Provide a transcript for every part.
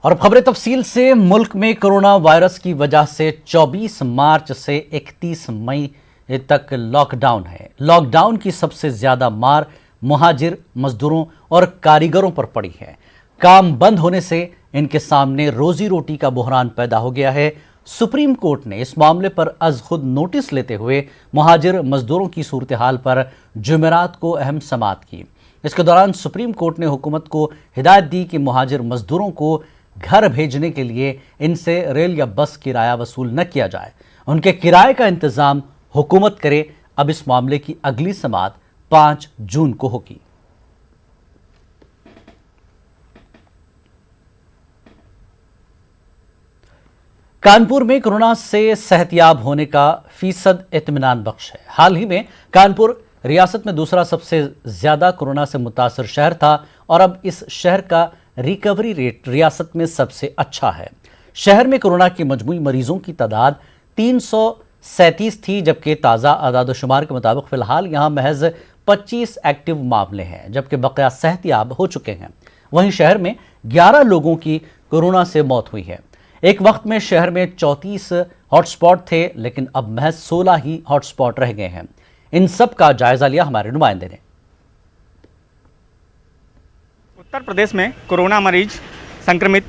और खबरें तफसील से। मुल्क में कोरोना वायरस की वजह से 24 मार्च से 31 मई तक लॉकडाउन है। लॉकडाउन की सबसे ज्यादा मार मुहाजिर मजदूरों और कारीगरों पर पड़ी है। काम बंद होने से इनके सामने रोजी रोटी का बुहरान पैदा हो गया है। सुप्रीम कोर्ट ने इस मामले पर अज खुद नोटिस लेते हुए मुहाजिर मजदूरों की सूरत हाल पर जुमेरात को अहम समाअत की। इसके दौरान सुप्रीम कोर्ट ने हुकूमत को हिदायत दी कि मुहाजिर मजदूरों को घर भेजने के लिए इनसे रेल या बस किराया वसूल न किया जाए, उनके किराए का इंतजाम हुकूमत करे। अब इस मामले की अगली समाअत 5 जून को होगी। कानपुर में कोरोना से सेहतयाब होने का फीसद इत्मीनान बख्श है। हाल ही में कानपुर रियासत में दूसरा सबसे ज्यादा कोरोना से मुतासर शहर था और अब इस शहर का रिकवरी रेट रियासत में सबसे अच्छा है। शहर में कोरोना के मजमूई मरीजों की तादाद 337 थी, जबकि ताज़ा आदादोशुमार के मुताबिक फिलहाल यहां महज 25 एक्टिव मामले हैं, जबकि बकिया सेहतयाब हो चुके हैं। वहीं शहर में 11 लोगों की कोरोना से मौत हुई है। एक वक्त में शहर में 34 हॉटस्पॉट थे, लेकिन अब महज 16 ही हॉटस्पॉट रह गए हैं। इन सब का जायजा लिया हमारे नुमाइंदे ने। उत्तर प्रदेश में कोरोना मरीज संक्रमित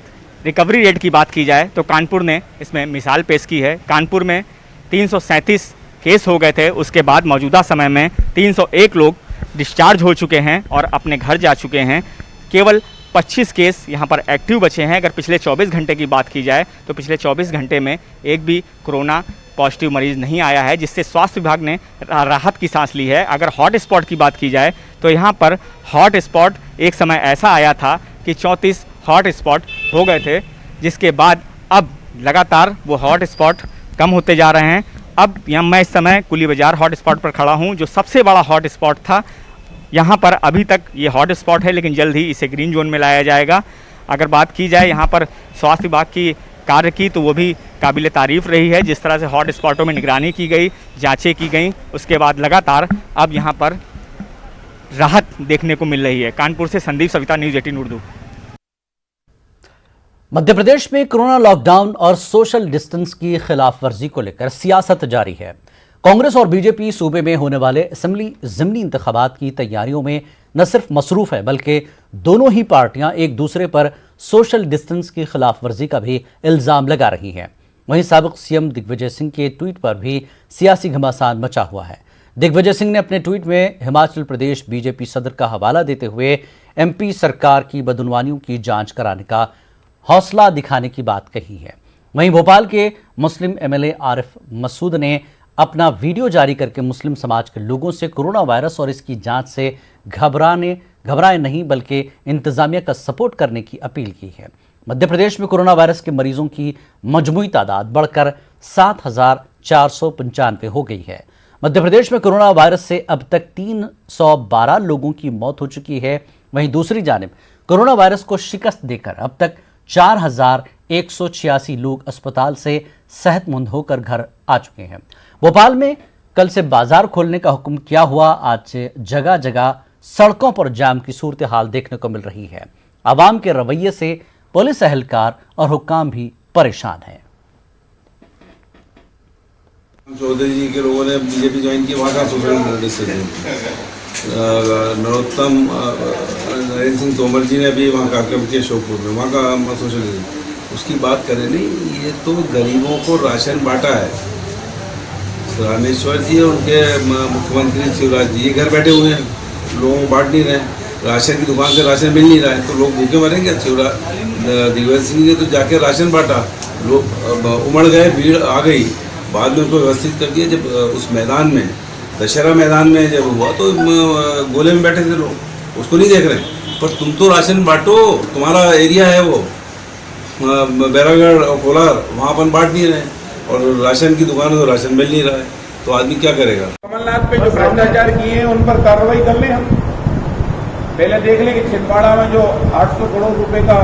रिकवरी रेट की बात की जाए तो कानपुर ने इसमें मिसाल पेश की है। कानपुर में 337 केस हो गए थे, उसके बाद मौजूदा समय में 301 लोग डिस्चार्ज हो चुके हैं और अपने घर जा चुके हैं। केवल 25 केस यहाँ पर एक्टिव बचे हैं। अगर पिछले 24 घंटे की बात की जाए तो पिछले 24 घंटे में एक भी कोरोना पॉजिटिव मरीज नहीं आया है, जिससे स्वास्थ्य विभाग ने राहत की सांस ली है। अगर हॉट स्पॉट की बात की जाए तो यहाँ पर हॉट स्पॉट एक समय ऐसा आया था कि 34 हॉट स्पॉट हो गए थे, जिसके बाद अब लगातार वो हॉट स्पॉट कम होते जा रहे हैं। अब मैं इस समय कुली बाजार हॉट स्पॉट पर खड़ा हूँ, जो सबसे बड़ा हॉट स्पॉट था। यहाँ पर अभी तक ये हॉट स्पॉट है, लेकिन जल्द ही इसे ग्रीन जोन में लाया जाएगा। अगर बात की जाए यहाँ पर स्वास्थ्य विभाग की कार्य की तो वो भी काबिल तारीफ रही है। जिस तरह से हॉट स्पॉटों में निगरानी की गई, जांचें की गई, उसके बाद लगातार अब यहाँ पर राहत देखने को मिल रही है। कानपुर से संदीप सविता, न्यूज़ 18 उर्दू। मध्य प्रदेश में कोरोना लॉकडाउन और सोशल डिस्टेंस की खिलाफ वर्जी को लेकर सियासत जारी है। कांग्रेस और बीजेपी सूबे में होने वाले असेंबली ज़िमनी इंतखाबात की तैयारियों में न सिर्फ मसरूफ है, बल्कि दोनों ही पार्टियां एक दूसरे पर सोशल डिस्टेंस की खिलाफ वर्जी का भी इल्ज़ाम लगा रही हैं। वहीं साबिक सीएम दिग्विजय सिंह के ट्वीट पर भी सियासी घमासान मचा हुआ है। दिग्विजय सिंह ने अपने ट्वीट में हिमाचल प्रदेश बीजेपी सदर का हवाला देते हुए एमपी सरकार की बदनवानियों की जांच कराने का हौसला दिखाने की बात कही है। वहीं भोपाल के मुस्लिम एमएलए आरिफ मसूद ने अपना वीडियो जारी करके मुस्लिम समाज के लोगों से कोरोना वायरस और इसकी जांच से घबराए नहीं, बल्कि इंतजामिया का सपोर्ट करने की अपील की है। मध्य प्रदेश में कोरोना वायरस के मरीजों की मजमूई तादाद बढ़कर 7,495 हो गई है। मध्य प्रदेश में कोरोना वायरस से अब तक 312 लोगों की मौत हो चुकी है। वहीं दूसरी जानिब कोरोना वायरस को शिकस्त देकर अब तक 4,186 लोग अस्पताल से सेहतमंद होकर घर आ चुके हैं। भोपाल में कल से बाजार खोलने का हुक्म किया हुआ, आज जगह जगह सड़कों पर जाम की सूरत हाल देखने को मिल रही है। आवाम के रवैये से पुलिस एहलकार और हुक्काम भी परेशान हैं। चौधरी जी के लोगों ने बीजेपी ज्वाइन की, वहाँ का सोशल डिस्टेंसिंग। नरोत्तम नरेंद्र सिंह तोमर जी ने भी वहाँ कार्यक्रम किया शोकपुर में, वहाँ का सोशल डिस्टेंसिंग। उसकी बात करें नहीं, ये तो गरीबों को राशन बांटा है। रामेश्वर जी उनके मुख्यमंत्री शिवराज जी ये घर बैठे हुए हैं, लोगों को बांट नहीं रहे। राशन की दुकान से राशन मिल नहीं रहा है तो लोग भूखे मरेंगे। दिग्विजय सिंह ने तो जाके राशन बांटा, लोग उमड़ गए, भीड़ आ गई। बाद में उनको व्यवस्थित कर दिया। जब उस मैदान में, दशहरा मैदान में जब हुआ तो गोले में बैठे थे लोग, उसको नहीं देख रहे। पर तुम तो राशन बांटो, तुम्हारा एरिया है वो बैरागढ़ और कोलार, वहाँ अपन बांट नहीं रहे और राशन की दुकान तो राशन मिल नहीं रहा है, तो आदमी क्या करेगा। कमलनाथ पे जो भ्रष्टाचार किए हैं उन पर कार्रवाई कर लें। हम पहले देख लें कि छिंदवाड़ा में जो 800 करोड़ रुपए का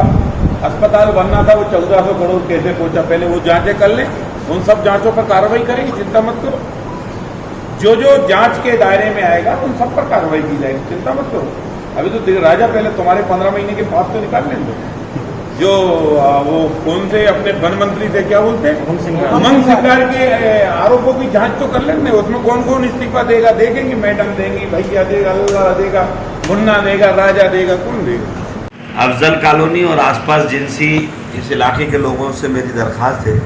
अस्पताल बनना था वो 1400 करोड़ कैसे पहुंचा, पहले वो जांचें कर लें। उन सब जांचों पर कार्रवाई करेंगे, चिंता मत करो। जो जो जांच के दायरे में आएगा उन सब पर कार्रवाई की जाएगी, चिंता मत करो। अभी तो राजा पहले तुम्हारे 15 महीने के पास तो निकाल लेंगे। जो वो कौन से अपने वन मंत्री थे, क्या बोलते हैं, उमंग सिंगार के आरोपों की जांच तो कर लेंगे। उसमें कौन कौन इस्तीफा देगा देखेंगे, मैडम देंगी, भैया देगा, अल्लाह देगा, मुन्ना देगा, राजा देगा, कौन देगा। अफजल कॉलोनी और आसपास जिनसी इस इलाके के लोगों से मेरी दरख्वास्त है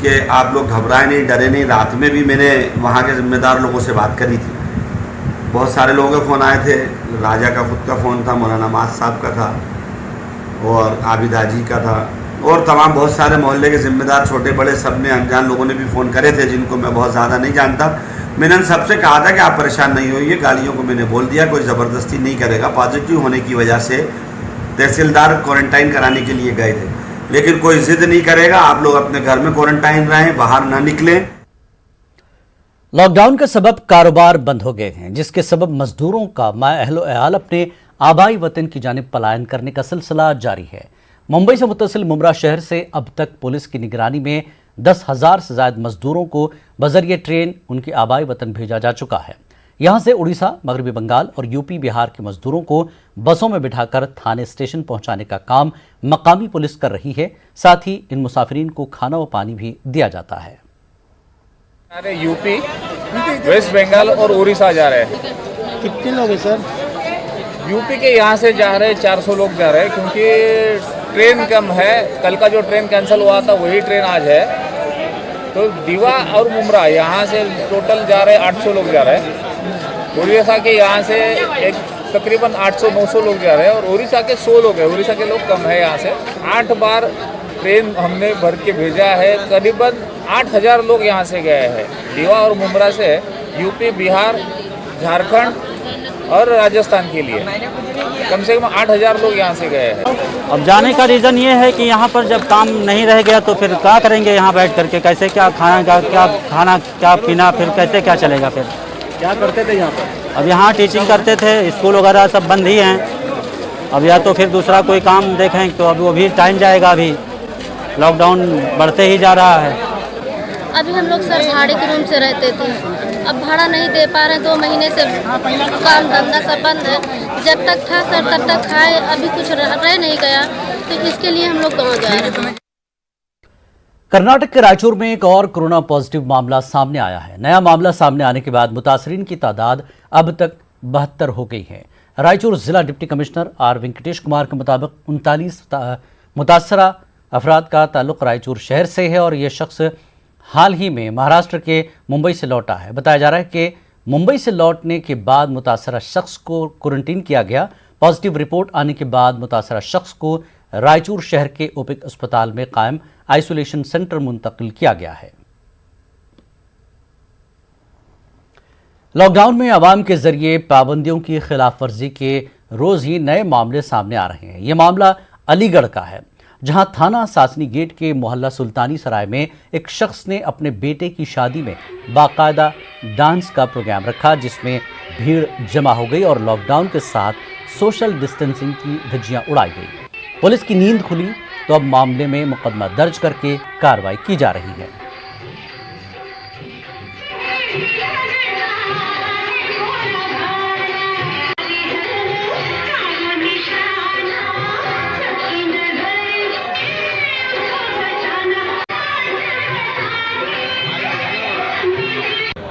कि आप लोग घबराए नहीं, डरे नहीं। रात में भी मैंने वहाँ के ज़िम्मेदार लोगों से बात करी थी। बहुत सारे लोगों के फ़ोन आए थे। राजा का खुद का फ़ोन था, मौलाना माज साहब का था और आबिद हाजी का था और तमाम बहुत सारे मोहल्ले के ज़िम्मेदार, छोटे बड़े, सब ने, अनजान लोगों ने भी फ़ोन करे थे जिनको मैं बहुत ज़्यादा नहीं जानता। मैंने उन सबसे कहा था कि आप परेशान नहीं होइए। गालियों को मैंने बोल दिया, कोई ज़बरदस्ती नहीं करेगा। पॉजिटिव होने की वजह से तहसीलदार क्वारंटाइन कराने के लिए गए थे, लेकिन कोई ज़िद नहीं करेगा। आप लोग अपने घर में क्वारंटाइन रहें, बाहर ना निकलें। लॉकडाउन के सबब कारोबार बंद हो गए हैं, जिसके सबब मजदूरों का अहल अपने आबाई वतन की जानिब पलायन करने का सिलसिला जारी है। मुंबई से मुत्तसिल मुमरा शहर से अब तक पुलिस की निगरानी में 10,000 से ज्यादा मजदूरों को बजरिए ट्रेन उनके आबाई वतन भेजा जा चुका है। यहाँ से उड़ीसा, मगरबी बंगाल और यूपी, बिहार के मजदूरों को बसों में बिठाकर थाने स्टेशन पहुंचाने का काम मकामी पुलिस कर रही है। साथ ही इन मुसाफिरीन को खाना व पानी भी दिया जाता है। अरे यूपी, वेस्ट बंगाल और उड़ीसा जा रहे हैं। कितने लोग हैं सर? यूपी के यहाँ से जा रहे 400 लोग जा रहे हैं, क्योंकि ट्रेन कम है। कल का जो ट्रेन कैंसिल हुआ था वही ट्रेन आज है। तो दीवा और मुमरा यहाँ से टोटल जा रहे 800 लोग जा रहे हैं। उड़ीसा के यहाँ से एक तकरीबन 800-900 लोग जा रहे हैं और उड़ीसा के 100 लोग हैं। उड़ीसा के लोग कम है यहाँ से। 8 बार ट्रेन हमने भर के भेजा है। करीबन 8,000 लोग यहाँ से गए हैं। दीवा और मुमरा से यूपी, बिहार, झारखंड और राजस्थान के लिए कम से कम 8,000 लोग यहाँ से गए हैं। अब जाने का रीज़न ये है कि यहाँ पर जब काम नहीं रह गया तो फिर क्या करेंगे यहाँ बैठ करके? कैसे क्या खाना क्या पीना, फिर कैसे क्या चलेगा? फिर क्या करते थे यहाँ पर? अब यहाँ टीचिंग करते थे, स्कूल वगैरह सब बंद ही हैं। अब या तो फिर दूसरा कोई काम देखें, तो अभी वो भी टाइम जाएगा। अभी लॉकडाउन बढ़ते ही जा रहा है। अभी हम लोग सर भाड़े के रूम से रहते थे, अब भाड़ा नहीं दे पा रहे। 2 महीने से काम धंधा सब बंद है। जब तक था सर तब तक खाए, अभी कुछ रह नहीं गया, तो इसके लिए हम लोग गाँव जा रहे हैं। कर्नाटक के रायचूर में एक और कोरोना पॉजिटिव मामला सामने आया है। नया मामला सामने आने के बाद मुतासरीन की तादाद अब तक 72 हो गई है। रायचूर जिला deputy commissioner R Venkatesh Kumar के मुताबिक 39 मुतासरा अफराद का ताल्लुक रायचूर शहर से है और ये शख्स हाल ही में महाराष्ट्र के मुंबई से लौटा है। बताया जा रहा है कि मुंबई से लौटने के बाद मुतासरा शख्स को क्वारंटीन किया गया। पॉजिटिव रिपोर्ट आने के बाद मुतासरा शख्स को रायचूर शहर के ओपिक अस्पताल में कायम आइसोलेशन सेंटर मुंतकिल किया गया है। लॉकडाउन में आवाम के जरिए पाबंदियों की खिलाफ वर्जी के रोज ही नए मामले सामने आ रहे हैं। ये मामला अलीगढ़ का है, जहां थाना सासनी गेट के मोहल्ला सुल्तानी सराय में एक शख्स ने अपने बेटे की शादी में बाकायदा डांस का प्रोग्राम रखा, जिसमें भीड़ जमा हो गई और लॉकडाउन के साथ सोशल डिस्टेंसिंग की धज्जियां उड़ाई गई। पुलिस की नींद खुली तो अब मामले में मुकदमा दर्ज करके कार्रवाई की जा रही है।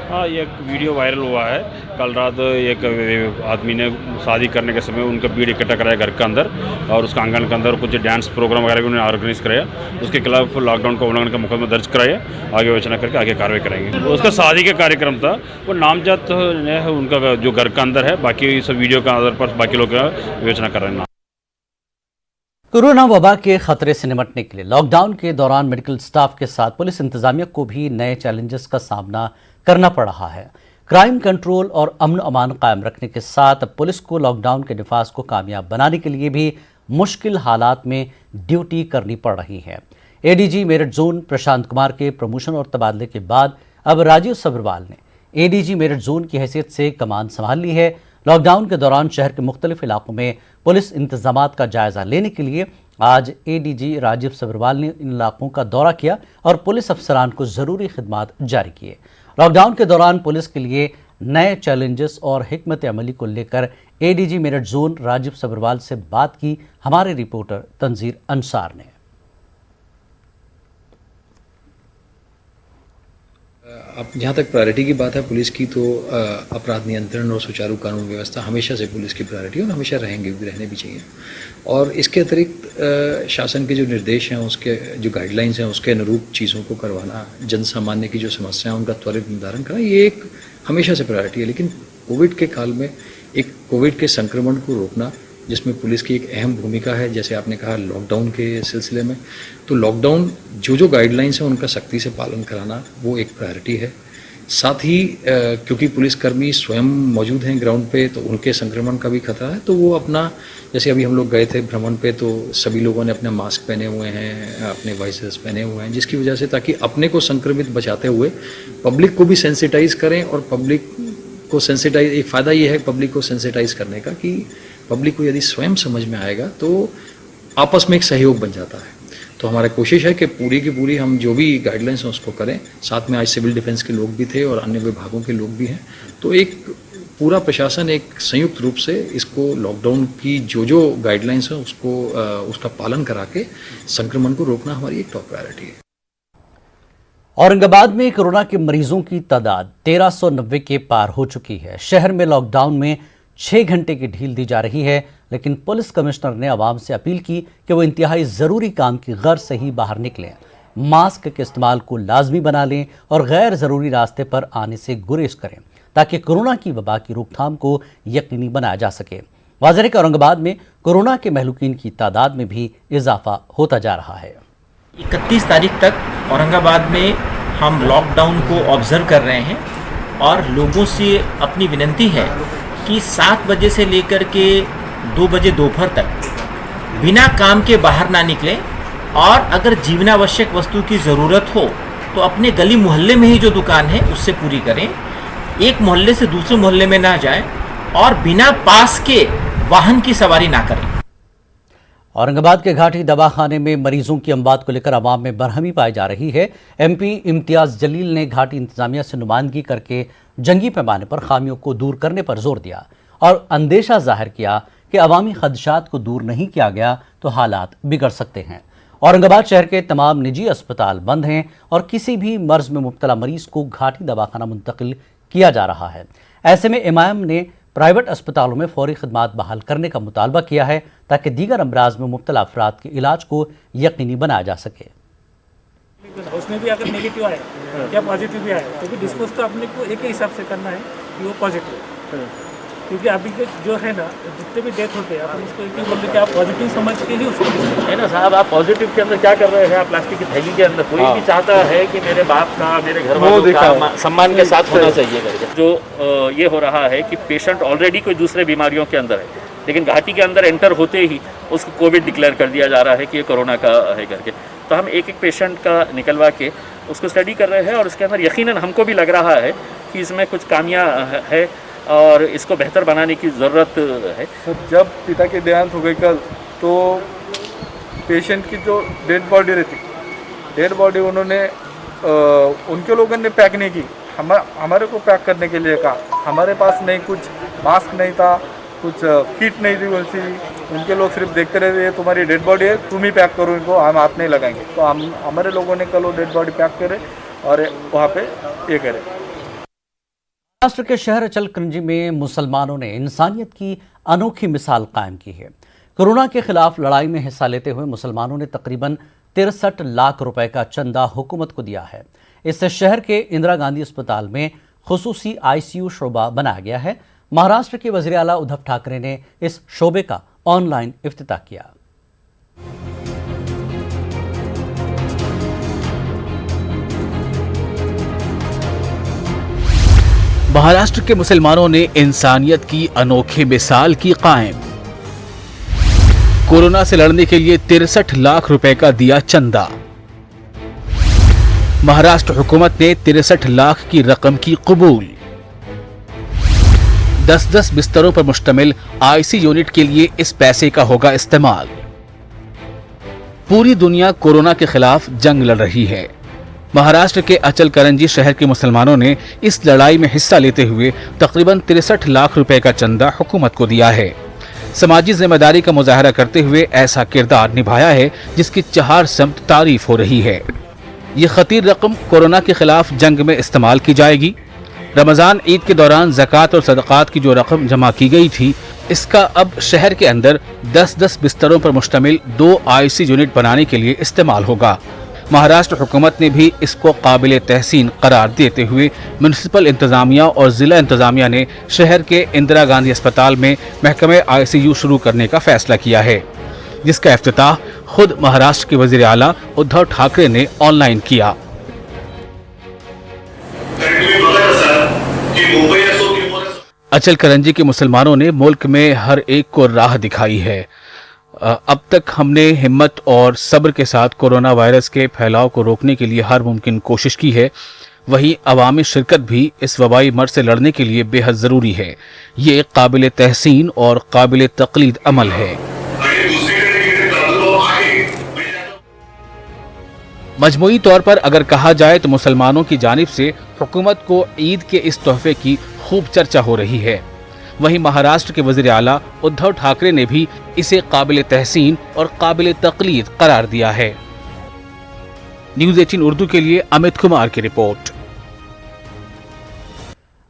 हाँ, ये एक वीडियो वायरल हुआ है। कल रात एक आदमी ने शादी करने के समय उनका भीड़ इकट्ठा कराया घर के अंदर और उसका आंगन के अंदर कुछ डांस प्रोग्राम वगैरह भी उन्होंने ऑर्गेनाइज कराया। उसके खिलाफ लॉकडाउन का उल्लंघन का मुकदमा दर्ज कराया। आगे विवेचना करके आगे कार्रवाई करेंगे। उसका शादी का कार्यक्रम था, वो नामजद है उनका जो घर का अंदर है। बाकी सब वीडियो के आधार पर बाकी लोग विवेचना कर रहे हैं। कोरोना वबा के खतरे से निपटने के लिए लॉकडाउन के दौरान मेडिकल स्टाफ के साथ पुलिस इंतजामिया को भी नए चैलेंजेस का सामना करना पड़ रहा है। क्राइम कंट्रोल और अमन अमान कायम रखने के साथ पुलिस को लॉकडाउन के नफाज को कामयाब बनाने के लिए भी मुश्किल हालात में ड्यूटी करनी पड़ रही है। एडीजी मेरठ जोन प्रशांत कुमार के प्रमोशन और तबादले के बाद अब राजीव सब्रवाल ने एडीजी मेरठ जोन की हैसियत से कमान संभाल ली है। लॉकडाउन के दौरान शहर के मुख्तलिफ इलाकों में पुलिस इंतजामात का जायजा लेने के लिए आज एडीजी राजीव सब्रवाल ने इन इलाकों का दौरा किया और पुलिस अफसरान को जरूरी खिदमात जारी किए। लॉकडाउन के दौरान पुलिस के लिए नए चैलेंजेस और हिकमत अमली को लेकर एडीजी मेरठ जोन राजीव सब्रवाल से बात की हमारे रिपोर्टर तंजीर अंसार ने। अब जहाँ तक प्रायोरिटी की बात है पुलिस की, तो अपराध नियंत्रण और सुचारू कानून व्यवस्था हमेशा से पुलिस की प्रायोरिटी और हमेशा रहेंगे भी, रहने भी चाहिए। और इसके अतिरिक्त शासन के जो निर्देश हैं, उसके जो गाइडलाइंस हैं, उसके अनुरूप चीज़ों को करवाना, जन सामान्य की जो समस्या है उनका त्वरित निवारण करना, ये एक हमेशा से प्रायोरिटी है। लेकिन कोविड के काल में एक कोविड के संक्रमण को रोकना, जिसमें पुलिस की एक अहम भूमिका है, जैसे आपने कहा लॉकडाउन के सिलसिले में, तो लॉकडाउन जो गाइडलाइंस हैं उनका सख्ती से पालन कराना वो एक प्रायोरिटी है। साथ ही क्योंकि पुलिसकर्मी स्वयं मौजूद हैं ग्राउंड पे, तो उनके संक्रमण का भी खतरा है, तो वो अपना, जैसे अभी हम लोग गए थे भ्रमण पे, तो सभी लोगों ने अपना मास्क पहने हुए हैं, अपने वाइसेस पहने हुए हैं, जिसकी वजह से ताकि अपने को संक्रमित बचाते हुए पब्लिक को भी सेंसिटाइज करें। और पब्लिक को सेंसिटाइज, एक फ़ायदा ये है पब्लिक को सेंसिटाइज करने का कि पब्लिक को यदि स्वयं समझ में आएगा तो आपस में एक सहयोग बन जाता है। तो हमारी कोशिश है कि पूरी की पूरी हम जो भी गाइडलाइंस हैं उसको करें। साथ में आज सिविल डिफेंस के लोग भी थे और अन्य विभागों के लोग भी हैं, तो एक पूरा प्रशासन एक संयुक्त रूप से इसको लॉकडाउन की जो गाइडलाइंस हैं उसका पालन करा के संक्रमण को रोकना हमारी एक टॉप प्रायोरिटी है। औरंगाबाद में कोरोना के मरीजों की तादाद 1390 के पार हो चुकी है। शहर में लॉकडाउन में 6 घंटे की ढील दी जा रही है, लेकिन पुलिस कमिश्नर ने आवाम से अपील की कि वो इंतहाई ज़रूरी काम की गर्ज से ही बाहर निकलें, मास्क के इस्तेमाल को लाजमी बना लें और गैर ज़रूरी रास्ते पर आने से गुरेज करें, ताकि कोरोना की वबा की रोकथाम को यकीनी बनाया जा सके। वाज़ेह है कि औरंगाबाद में कोरोना के महलूकीन की तादाद में भी इजाफा होता जा रहा है। 31 तारीख तक औरंगाबाद में हम लॉकडाउन को ऑब्जर्व कर रहे हैं और लोगों से अपनी विनती है कि 7 बजे से लेकर के 2 बजे दोपहर तक बिना काम के बाहर ना निकलें और अगर जीवनावश्यक वस्तु की ज़रूरत हो तो अपने गली मोहल्ले में ही जो दुकान है उससे पूरी करें। एक मोहल्ले से दूसरे मोहल्ले में ना जाएं और बिना पास के वाहन की सवारी ना करें। औरंगाबाद के घाटी दवाखाने में मरीजों की अमवात को लेकर आवाम में बरहमी पाई जा रही है। एमपी इम्तियाज जलील ने घाटी इंतजामिया से नुमाइंदगी करके जंगी पैमाने पर खामियों को दूर करने पर जोर दिया और अंदेशा जाहिर किया कि अवामी खदशात को दूर नहीं किया गया तो हालात बिगड़ सकते हैं। औरंगाबाद शहर के तमाम निजी अस्पताल बंद हैं और किसी भी मर्ज में मुब्तला मरीज को घाटी दवाखाना मुंतकिल किया जा रहा है। ऐसे में इमाम ने प्राइवेट अस्पतालों में फौरी खदमात बहाल करने का मुतालबा किया है ताकि दीगर अमराज में मुब्तला अफराद के इलाज को यकीनी बनाया जा सके। उसमें भी अगर नेगेटिव आए या पॉजिटिव भी आए तो भी डिस्पोज तो अपने को एक ही हिसाब से करना है कि वो पॉजिटिव, क्योंकि अभी के जो है ना जितने भी डेथ होते हैं अपन उसको एक ही बोलते कि आप पॉजिटिव समझ के ही उसको है ना साहब। आप पॉजिटिव के अंदर क्या कर रहे हैं? आप प्लास्टिक की थैली के अंदर, कोई भी चाहता है कि मेरे बाप का, मेरे घर वालों का सम्मान के साथ होना चाहिए करके। जो ये हो रहा है कि पेशेंट ऑलरेडी कोई दूसरे बीमारियों के अंदर है, लेकिन घाटी के अंदर एंटर होते ही उसको कोविड डिक्लेयर कर दिया जा रहा है कि ये कोरोना का है करके। तो हम एक एक पेशेंट का निकलवा के उसको स्टडी कर रहे हैं और उसके अंदर यकीनन हमको भी लग रहा है कि इसमें कुछ खामियां है और इसको बेहतर बनाने की ज़रूरत है। जब पिता की देहांत हो गई कल, तो पेशेंट की जो डेड बॉडी रहती, डेड बॉडी उन्होंने उनके लोगों ने पैक नहीं की, हमारे को पैक करने के लिए कहा। हमारे पास नहीं, कुछ मास्क नहीं था, कुछ किट नहीं थी वैसी। उनके लोग सिर्फ देखते रहे, ये तुम्हारी डेड बॉडी है, तुम ही पैक करो इनको, हम हाथ नहीं लगाएंगे। तो हम हमारे लोगों ने कल वो डेड बॉडी पैक करे और वहाँ पे ये करे। महाराष्ट्र के शहर चलकरंजी में मुसलमानों ने इंसानियत की अनोखी मिसाल कायम की है। कोरोना के खिलाफ लड़ाई में हिस्सा लेते हुए मुसलमानों ने तकरीबन 63 लाख रुपए का चंदा हुकूमत को दिया है। इससे शहर के इंदिरा गांधी अस्पताल में खुसूसी ICU शोबा बनाया गया है। महाराष्ट्र के वज़ीर आला उद्धव ठाकरे ने इस शोबे का ऑनलाइन इफ्तिताह किया। महाराष्ट्र के मुसलमानों ने इंसानियत की अनोखी मिसाल की कायम। कोरोना से लड़ने के लिए 63 लाख रुपए का दिया चंदा। महाराष्ट्र हुकूमत ने 63 लाख की रकम की कबूल। 10-10 बिस्तरों पर मुश्तमिल IC यूनिट के लिए इस पैसे का होगा इस्तेमाल। पूरी दुनिया कोरोना के खिलाफ जंग लड़ रही है। महाराष्ट्र के अचलकरंजी शहर के मुसलमानों ने इस लड़ाई में हिस्सा लेते हुए तकरीबन 63 लाख रुपए का चंदा हुकूमत को दिया है। समाजी जिम्मेदारी का मुजाहरा करते हुए ऐसा किरदार निभाया है जिसकी चार समत तारीफ हो रही है। ये खतीर रकम कोरोना के खिलाफ जंग में इस्तेमाल की जाएगी। रमज़ान ईद के दौरान ज़कात और सदक़ात की जो रकम जमा की गई थी, इसका अब शहर के अंदर 10-10 बिस्तरों पर मुश्तमिल 2 IC यूनिट बनाने के लिए इस्तेमाल होगा। महाराष्ट्र हुकूमत ने भी इसको काबिल तहसीन करार देते हुए म्यूनिसिपल इंतज़ामिया और ज़िला इंतज़ामिया ने शहर के इंदिरा गांधी अस्पताल में महकमे ICU शुरू करने का फैसला किया है, जिसका इफ्तिताह खुद महाराष्ट्र के वज़ीर आला उद्धव ठाकरे ने ऑनलाइन किया। अचलकरंजी के मुसलमानों ने मुल्क में हर एक को राह दिखाई है। अब तक हमने हिम्मत और सब्र के साथ कोरोना वायरस के फैलाव को रोकने के लिए हर मुमकिन कोशिश की है। वहीं अवामी शिरकत भी इस वबाई मर्ज से लड़ने के लिए बेहद ज़रूरी है। ये एक काबिल तहसीन और काबिल तक़लीद अमल है। मजमूई तौर पर अगर कहा जाए तो मुसलमानों की जानिब से हुकूमत को ईद के इस तोहफे की खूब चर्चा हो रही है। वहीं महाराष्ट्र के वज़ीर आला उद्धव ठाकरे ने भी इसे काबिल तहसीन और काबिल तक़लीद करार दिया है। न्यूज़ 18 उर्दू के लिए अमित कुमार की रिपोर्ट।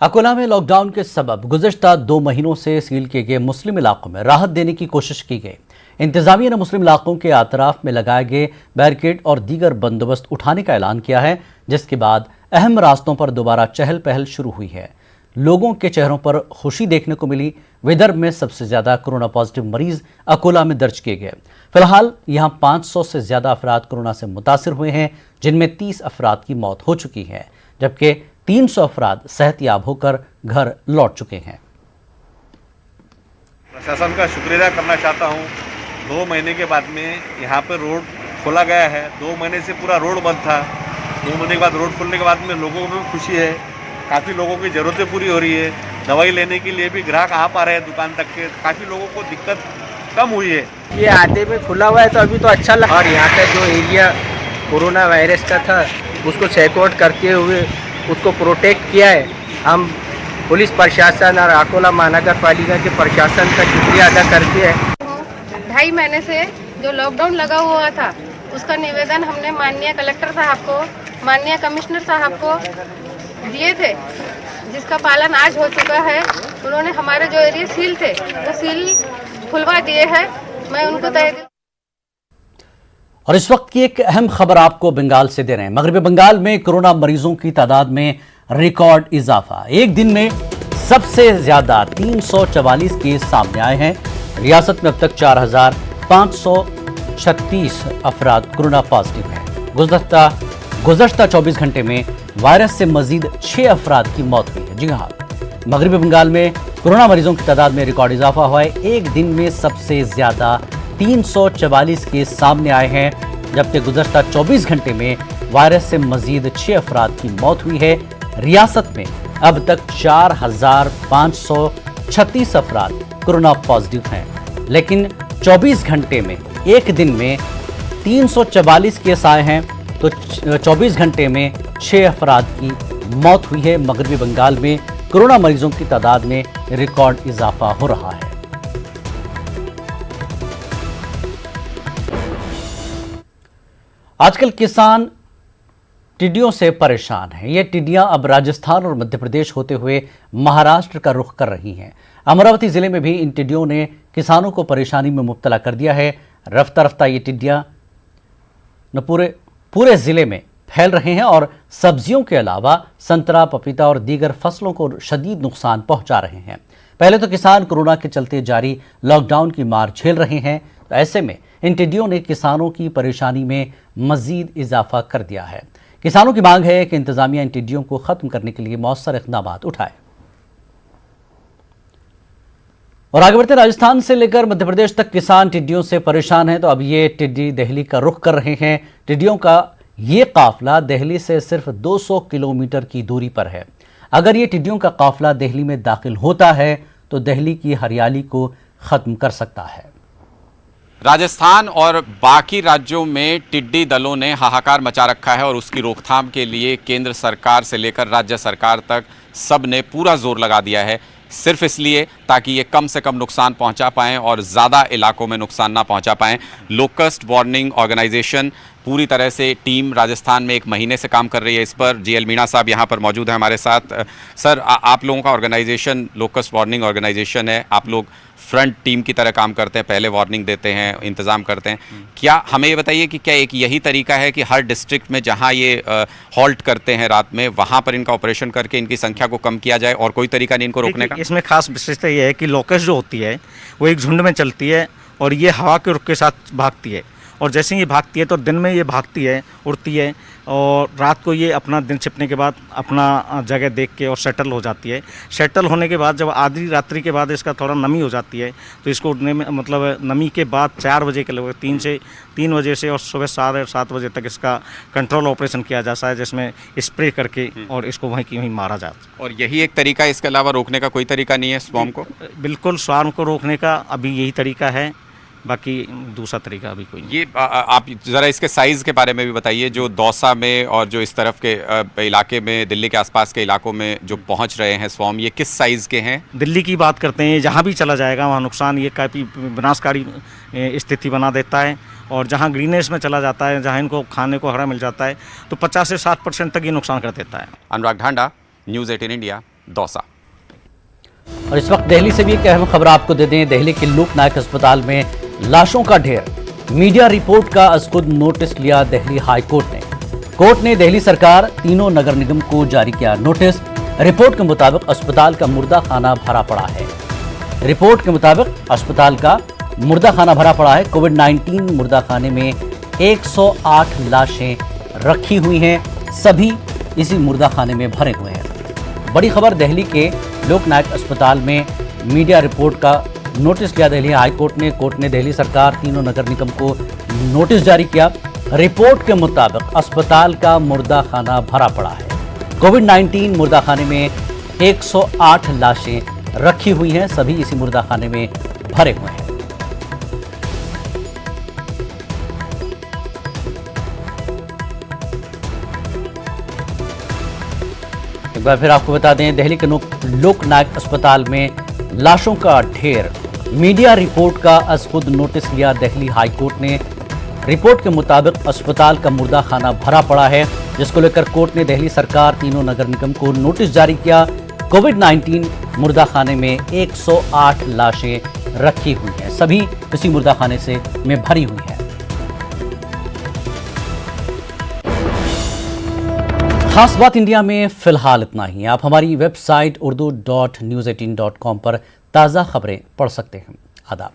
अकोला में लॉकडाउन के सबब गुज़श्ता 2 महीनों से सील किए गए मुस्लिम इलाकों में राहत देने की कोशिश की गई। इंतजामिया ने मुस्लिम इलाकों के अतराफ में लगाए गए बैरिकेड और दीगर बंदोबस्त उठाने का ऐलान किया है, जिसके बाद अहम रास्तों पर दोबारा चहल पहल शुरू हुई है। लोगों के चेहरों पर खुशी देखने को मिली। विदर्भ में सबसे ज्यादा कोरोना पॉजिटिव मरीज अकोला में दर्ज किए गए। फिलहाल यहां 500 से ज्यादा अफराद कोरोना से मुतासिर हुए हैं, जिनमें 30 अफराद की मौत हो चुकी है, जबकि 300 अफराद सेहतयाब होकर घर लौट चुके हैं। प्रशासन का शुक्रिया करना चाहता हूँ। 2 महीने के बाद में यहाँ पर रोड खोला गया है। 2 महीने से पूरा रोड बंद था। 2 महीने के बाद रोड खोलने के बाद में लोगों को भी खुशी है। काफ़ी लोगों की ज़रूरतें पूरी हो रही है। दवाई लेने के लिए भी ग्राहक आ पा रहे हैं दुकान तक के। काफ़ी लोगों को दिक्कत कम हुई है। ये आधे में खुला हुआ है तो अभी तो अच्छा लगा। और यहाँ का जो एरिया कोरोना वायरस का था उसको चेकआउट करते हुए उसको प्रोटेक्ट किया है। हम पुलिस प्रशासन और अकोला महानगर पालिका के प्रशासन का शुक्रिया अदा करते हैं। 2.5 महीने से जो लॉकडाउन लगा हुआ था उसका निवेदन हमने माननीय कलेक्टर साहब को, माननीय कमिश्नर साहब को दिए थे, जिसका पालन आज हो चुका है। उन्होंने हमारे जो एरिया सील थे वो सील खुलवा दिए हैं। मैं उनको तहे दिल। और इस वक्त की एक अहम खबर आपको बंगाल से दे रहे हैं। मगरबी बंगाल में कोरोना मरीजों की तादाद में रिकॉर्ड इजाफा। एक दिन में सबसे ज्यादा 344 केस सामने आए हैं। रियासत में अब तक 4,536 अफराद कोरोना पॉजिटिव हैं। गुज़श्ता 24 घंटे में वायरस से मजीद 6 अफराद की मौत हुई है। जी हाँ, मगरबी बंगाल में कोरोना मरीजों की तादाद में रिकॉर्ड इजाफा हुआ है। एक दिन में सबसे ज्यादा 344 केस सामने आए हैं, जबकि गुज़श्ता 24 घंटे में वायरस से मजीद 6 अफराद की मौत हुई है। रियासत में अब तक 4,536 अफराद कोरोना पॉजिटिव हैं, लेकिन 24 घंटे में एक दिन में 344 केस आए हैं, तो 24 घंटे में 6 अफराद की मौत हुई है। मगरबी बंगाल में कोरोना मरीजों की तादाद में रिकॉर्ड इजाफा हो रहा है। आजकल किसान टिड्डियों से परेशान हैं। ये टिड्डियां अब राजस्थान और मध्य प्रदेश होते हुए महाराष्ट्र का रुख कर रही हैं। अमरावती जिले में भी इन टिड्डियों ने किसानों को परेशानी में मुब्तला कर दिया है। रफ्ता रफ्ता ये टिड्डियां पूरे जिले में फैल रहे हैं और सब्जियों के अलावा संतरा, पपीता और दीगर फसलों को शदीद नुकसान पहुंचा रहे हैं। पहले तो किसान कोरोना के चलते जारी लॉकडाउन की मार झेल रहे हैं, तो ऐसे में इन टिड्डियों ने किसानों की परेशानी में मजीद इजाफा कर दिया है। किसानों की मांग है कि इंतजामिया इन टिड्डियों को खत्म करने के लिए मौसर इक़दाम उठाए। और आगे बढ़ते, राजस्थान से लेकर मध्य प्रदेश तक किसान टिड्डियों से परेशान हैं, तो अब ये टिड्डी दिल्ली का रुख कर रहे हैं। टिड्डियों का ये काफिला दिल्ली से सिर्फ 200 किलोमीटर की दूरी पर है। अगर ये टिड्डियों का काफिला दिल्ली में दाखिल होता है तो दिल्ली की हरियाली को खत्म कर सकता है। राजस्थान और बाकी राज्यों में टिड्डी दलों ने हाहाकार मचा रखा है और उसकी रोकथाम के लिए केंद्र सरकार से लेकर राज्य सरकार तक सब ने पूरा जोर लगा दिया है, सिर्फ इसलिए ताकि ये कम से कम नुकसान पहुंचा पाएं और ज़्यादा इलाकों में नुकसान ना पहुंचा पाएं। लोकस्ट वार्निंग ऑर्गेनाइजेशन पूरी तरह से टीम राजस्थान में 1 महीने से काम कर रही है इस पर। जीएल मीणा साहब यहाँ पर मौजूद हैं हमारे साथ। सर, आप लोगों का ऑर्गेनाइजेशन लोकस्ट वार्निंग ऑर्गेनाइजेशन है, आप लोग फ्रंट टीम की तरह काम करते हैं, पहले वार्निंग देते हैं, इंतज़ाम करते हैं। क्या हमें ये बताइए कि क्या एक यही तरीका है कि हर डिस्ट्रिक्ट में जहाँ ये हॉल्ट करते हैं रात में, वहाँ पर इनका ऑपरेशन करके इनकी संख्या को कम किया जाए और कोई तरीका नहीं इनको रोकने का? इसमें खास विशेषता ये है कि लोकस्ट जो होती है वो एक झुंड में चलती है और ये हवा के रुख के साथ भागती है, और जैसे ही ये भागती है तो दिन में ये भागती है, उड़ती है, और रात को ये अपना दिन छिपने के बाद अपना जगह देख के और सेटल हो जाती है। सेटल होने के बाद जब आधी रात्रि के बाद इसका थोड़ा नमी हो जाती है तो इसको उड़ने में मतलब नमी के बाद 4 बजे के लगभग 3 बजे से और सुबह 7 बजे तक इसका कंट्रोल ऑपरेशन किया जाता है, जिसमें स्प्रे करके और इसको वहीं की वहीं मारा जाता है। और यही एक तरीका है, इसके अलावा रोकने का कोई तरीका नहीं है स्वार्म को? बिल्कुल, स्वार्म को रोकने का अभी यही तरीका है, बाकी दूसरा तरीका अभी कोई नहीं। ये आप ज़रा इसके साइज़ के बारे में भी बताइए, जो दौसा में और जो इस तरफ के इलाके में, दिल्ली के आसपास के इलाकों में जो पहुंच रहे हैं स्वार्म, ये किस साइज़ के हैं? दिल्ली की बात करते हैं, जहां भी चला जाएगा वहां नुकसान ये काफ़ी विनाशकारी स्थिति बना देता है, और जहां ग्रीनेस में चला जाता है, जहां इनको खाने को हरा मिल जाता है, तो 50 से 60% तक ये नुकसान कर देता है। अनुराग ढांडा, न्यूज़ 18 इंडिया, दौसा। और इस वक्त दिल्ली से भी एक अहम खबर आपको दे दें। दिल्ली के लोकनायक अस्पताल में लाशों का ढेर, मीडिया रिपोर्ट का अज़खुद नोटिस लिया दिल्ली हाई कोर्ट ने। कोर्ट ने दिल्ली सरकार, तीनों नगर निगम को जारी किया नोटिस। रिपोर्ट के मुताबिक अस्पताल का मुर्दा खाना भरा पड़ा है। रिपोर्ट के मुताबिक अस्पताल का मुर्दा खाना भरा पड़ा है। कोविड-19 मुर्दा खाने में 108 लाशें रखी हुई हैं, सभी इसी मुर्दा खाने में भरे हुए हैं। बड़ी खबर, दिल्ली के लोकनायक अस्पताल में मीडिया रिपोर्ट का नोटिस लिया दिल्ली हाई कोर्ट ने। कोर्ट ने दिल्ली सरकार, तीनों नगर निगम को नोटिस जारी किया। रिपोर्ट के मुताबिक अस्पताल का मुर्दा खाना भरा पड़ा है। कोविड-19 मुर्दा खाने में 108 लाशें रखी हुई हैं, सभी इसी मुर्दा खाने में भरे हुए हैं। एक बार फिर आपको बता दें, दिल्ली के लोकनायक अस्पताल में लाशों का ढेर, मीडिया रिपोर्ट का अज़खुद नोटिस लिया दिल्ली हाई कोर्ट ने। रिपोर्ट के मुताबिक अस्पताल का मुर्दा खाना भरा पड़ा है, जिसको लेकर कोर्ट ने दिल्ली सरकार, तीनों नगर निगम को नोटिस जारी किया। कोविड-19 मुर्दा खाने में 108 लाशें रखी हुई हैं, सभी इसी मुर्दा खाने में भरी हुई हैं। खास बात इंडिया में फिलहाल इतना ही। आप हमारी वेबसाइट urdu.news18.com पर ताज़ा खबरें पढ़ सकते हैं। आदाब।